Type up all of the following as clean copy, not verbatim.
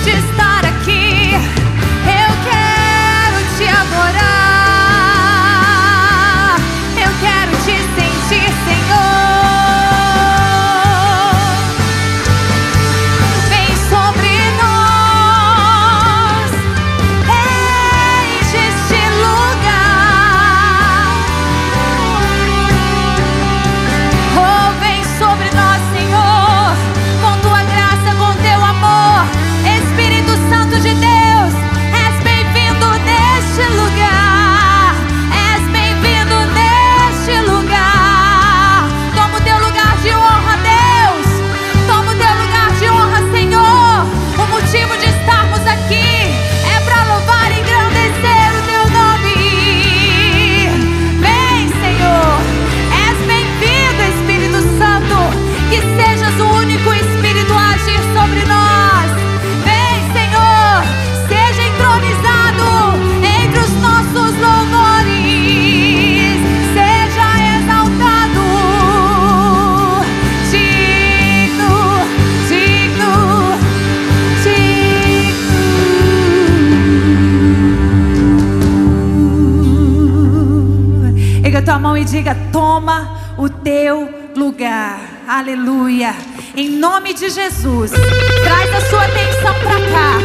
de estar aqui. Eu quero te adorar. Eu quero te sentir, Senhor. Vem sobre nós, enche este lugar. Oh, vem sobre nós, Senhor, com tua graça, com teu amor. Espírito Santo de Deus, és bem-vindo neste lugar. És bem-vindo neste lugar. Toma o teu lugar de honra, Deus. Toma o teu lugar de honra, Senhor. O motivo de estarmos aqui é para louvar e engrandecer o teu nome. Vem, Senhor. És bem-vindo, Espírito Santo. Que sejas o único Espírito a agir sobre nós. Vem, Senhor. Seja entronizado entre os nossos louvores. Seja exaltado. Digno, digno, digno. Erga tua mão e diga: toma o teu lugar. Aleluia. Em nome de Jesus, traz a sua atenção para cá.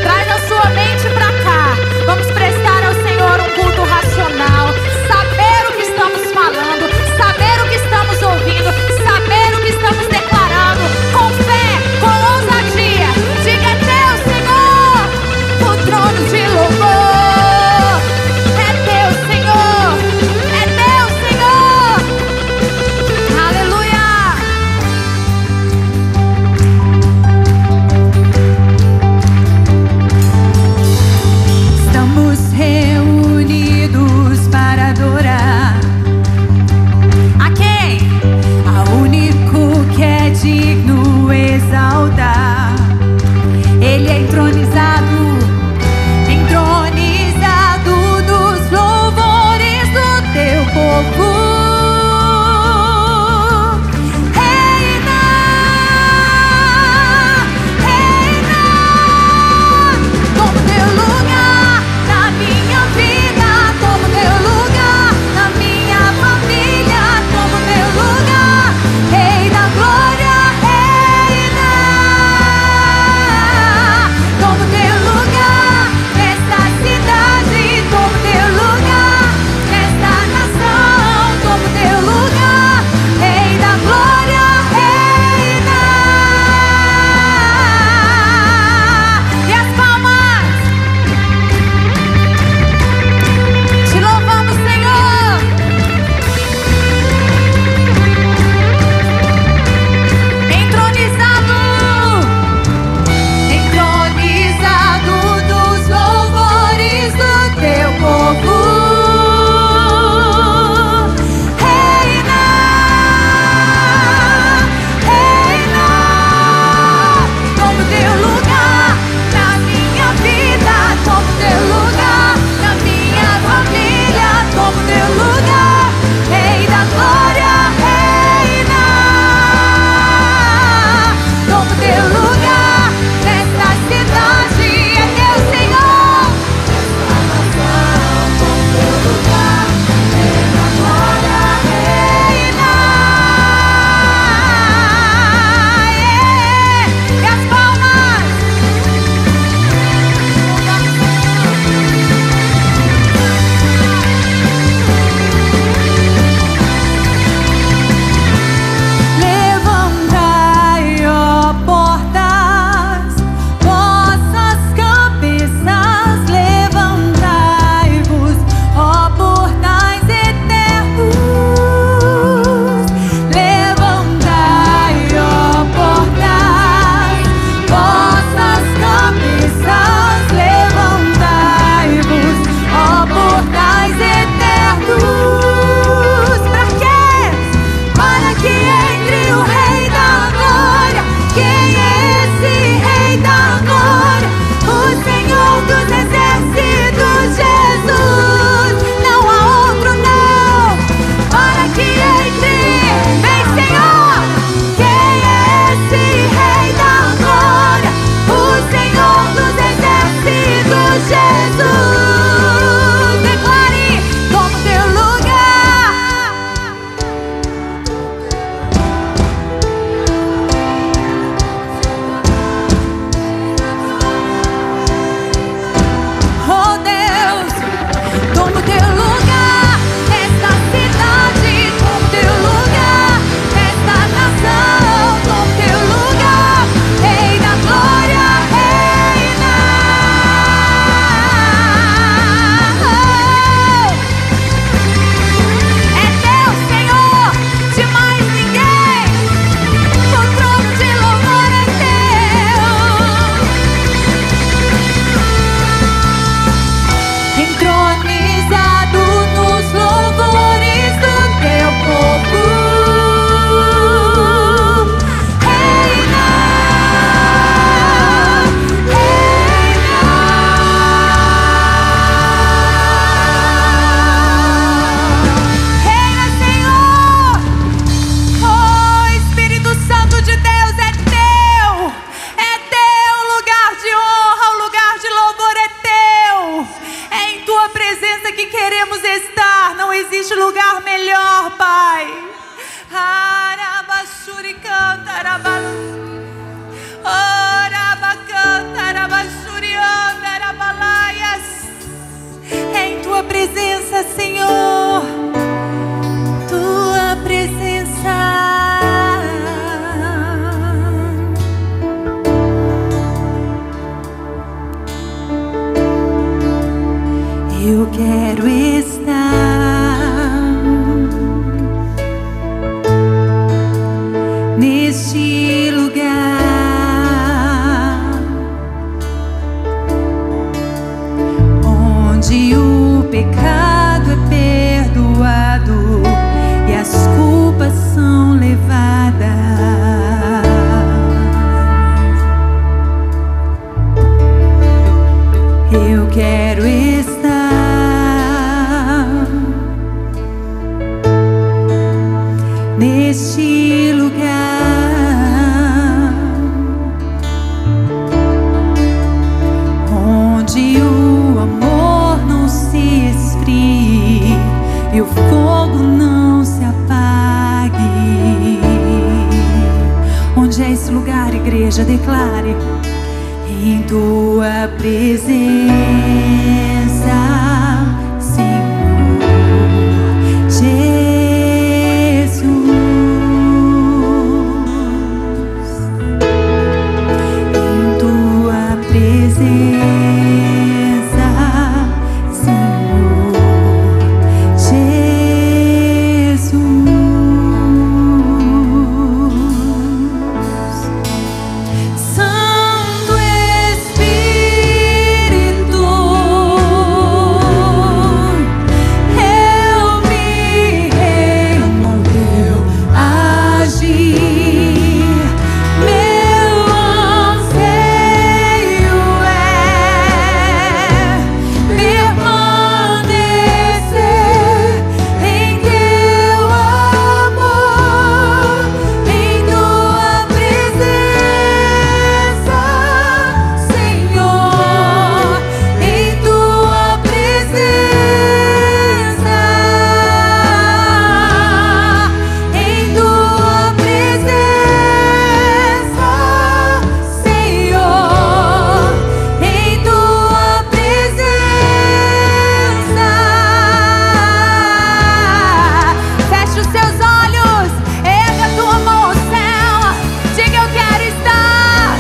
Traz a sua mente para cá. Vamos prestar ao Senhor um culto racional. Saber o que estamos falando, saber o que estamos ouvindo, saber o que estamos declarando. Com fé, com ousadia. Diga: é teu, Senhor, o trono de louvor. É teu, Senhor. É teu, Senhor. Aleluia. Estamos reunidos para adorar a quem? A único que é presença, Senhor, tua presença. Eu quero estar neste lugar onde o pecado é perdoado e as culpas são levadas. Eu quero estar neste lugar onde o amor não se esfrie e o fogo não se apague. Onde é esse lugar, igreja? Declare: em tua presença, Senhor Jesus. Em tua presença, Senhor Jesus. Santo Espírito, eu me rendo ao teu agir. Meu anseio é permanecer em teu amor, em tua presença, Senhor, em tua presença, em tua presença, Senhor, em tua presença. Feche os seus olhos, erga a tua mão ao céu, diga: eu quero estar.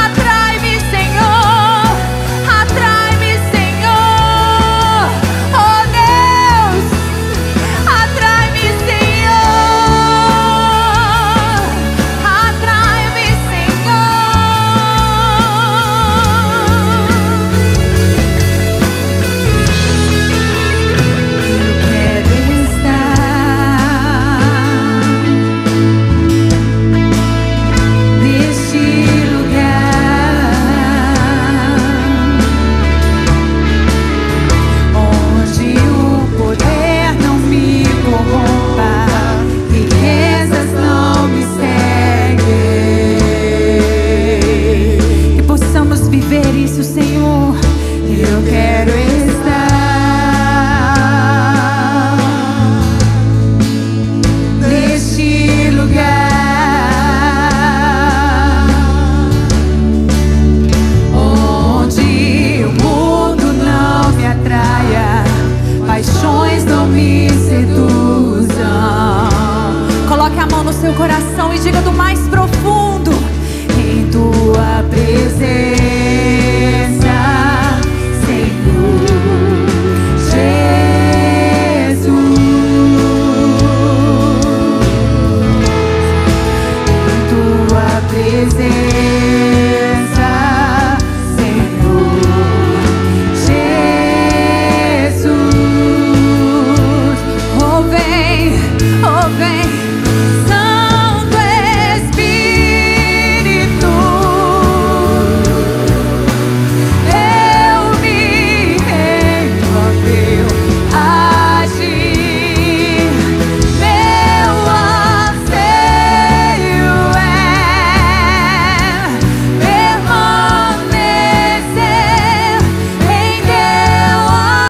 Atrai-me, Senhor, atrai-me, Senhor, oh Deus, atrai-me, Senhor, atrai-me, Senhor. Eu quero estar neste lugar onde o mundo não me atraia, paixões não me seduzam. Coloque a mão no seu coração e diga do mais